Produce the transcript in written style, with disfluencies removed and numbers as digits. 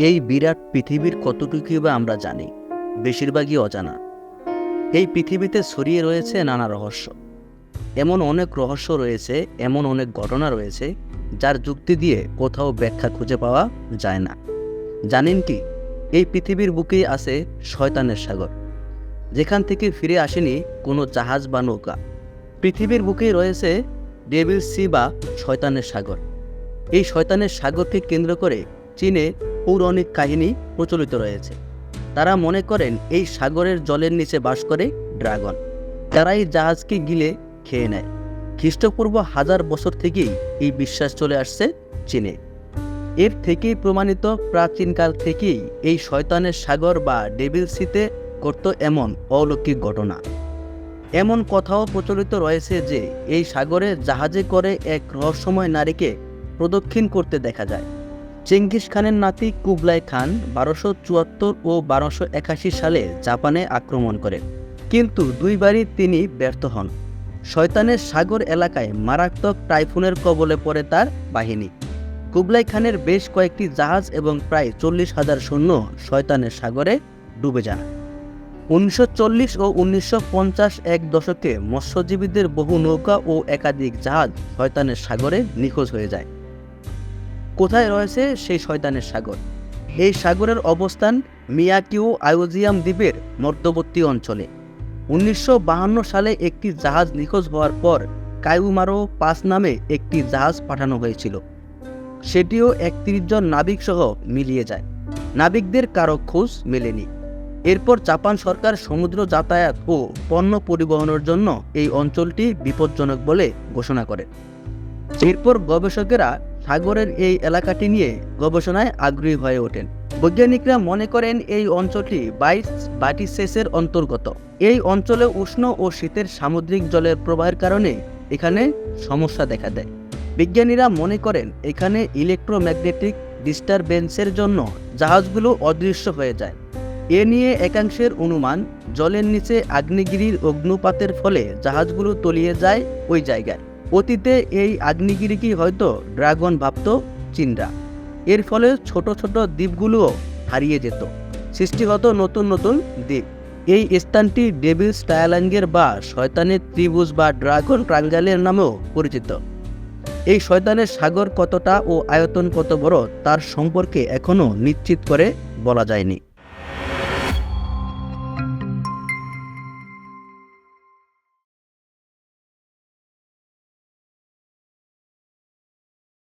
এই বিরাট পৃথিবীর কতটুকু বা আমরা জানি? বেশিরভাগই অজানা। এই পৃথিবীতে ছড়িয়ে রয়েছে নানা রহস্য। এমন অনেক রহস্য রয়েছে, এমন অনেক ঘটনা রয়েছে যার যুক্তি দিয়ে কোথাও ব্যাখ্যা খুঁজে পাওয়া যায় না। জানেন কি, এই পৃথিবীর বুকেই আছে শয়তানের সাগর, যেখান থেকে ফিরে আসেনি কোনো জাহাজ বা নৌকা। পৃথিবীর বুকেই রয়েছে ডেভিল সি বা শয়তানের সাগর। এই শয়তানের সাগরকে কেন্দ্র করে চীনে পৌরাণিক কাহিনী প্রচলিত রয়েছে। তারা মনে করেন এই সাগরের জলের নিচে বাস করে ড্রাগন। তারা এই জাহাজকে গিলে খেয়ে নেয়। খ্রিস্টপূর্ব 1000 বছর থেকেই এই বিশ্বাস চলে আসছে চীনে। এর থেকেই প্রমাণিত প্রাচীনকাল থেকেই এই শয়তানের সাগর বা ডেভিল সিতে ঘটত এমন অলৌকিক ঘটনা। এমন কথাও প্রচলিত রয়েছে যে এই সাগরে জাহাজে করে এক রহস্যময় নারীকে প্রদক্ষিণ করতে দেখা যায়। চেঙ্গিস খানের নাতি কুবলাই খান 1274 ও 1281 সালে জাপানে আক্রমণ করেন, কিন্তু দুইবারই তিনি ব্যর্থ হন। শয়তানের সাগর এলাকায় মারাত্মক টাইফুনের কবলে পড়ে তার বাহিনী। কুবলাই খানের বেশ কয়েকটি জাহাজ এবং প্রায় 40,000 সৈন্য শয়তানের সাগরে ডুবে যায়। 1940 ও 1950 এক দশকে মৎস্যজীবীদের বহু নৌকা ও একাধিক জাহাজ শয়তানের সাগরে নিখোঁজ হয়ে যায়। কোথায় রয়েছে সেই শয়তানের সাগর? এই সাগরের অবস্থান মিয়াকিউ আইওজিয়াম দ্বীপের মধ্যবর্তী অঞ্চলে। 1952 সালে একটি জাহাজ নিখোঁজ হওয়ার পর কাইউমারো 5 নামে একটি জাহাজ পাঠানো হয়েছিল। সেটিও 31 জন নাবিক সহ মিলিয়ে যায়। নাবিকদের কারো খোঁজ মেলেনি। এরপর জাপান সরকার সমুদ্র যাতায়াত ও পণ্য পরিবহনের জন্য এই অঞ্চলটি বিপজ্জনক বলে ঘোষণা করে। এরপর গবেষকেরা সাগরের এই এলাকাটি নিয়ে গবেষণায় আগ্রহী হয়ে ওঠেন। বৈজ্ঞানিকরা মনে করেন এই অঞ্চলটি বাইটিসেসের অন্তর্গত। এই অঞ্চলে উষ্ণ ও শীতের সামুদ্রিক জলের প্রবাহের কারণে এখানে সমস্যা দেখা দেয়। বিজ্ঞানীরা মনে করেন এখানে ইলেকট্রোম্যাগনেটিক ডিস্টারবেন্সের জন্য জাহাজগুলো অদৃশ্য হয়ে যায়। এ নিয়ে একাংশের অনুমান, জলের নিচে আগ্নেয়গিরির অগ্নুপাতের ফলে জাহাজগুলো তলিয়ে যায় ওই জায়গায়। অতীতে এই আগ্নেয়গিরিকেই হয়তো ড্রাগন ভাবত চীনরা। এর ফলে ছোট ছোট দ্বীপগুলোও হারিয়ে যেত, সৃষ্টি হতো নতুন নতুন দ্বীপ। এই স্থানটি ডেভিলস ট্রায়াঙ্গেল বা শয়তানের ত্রিভুজ বা ড্রাগন ট্রায়াঙ্গেলের নামেও পরিচিত। এই শয়তানের সাগর কতটা ও আয়তন কত বড় তার সম্পর্কে এখনও নিশ্চিত করে বলা যায়নি।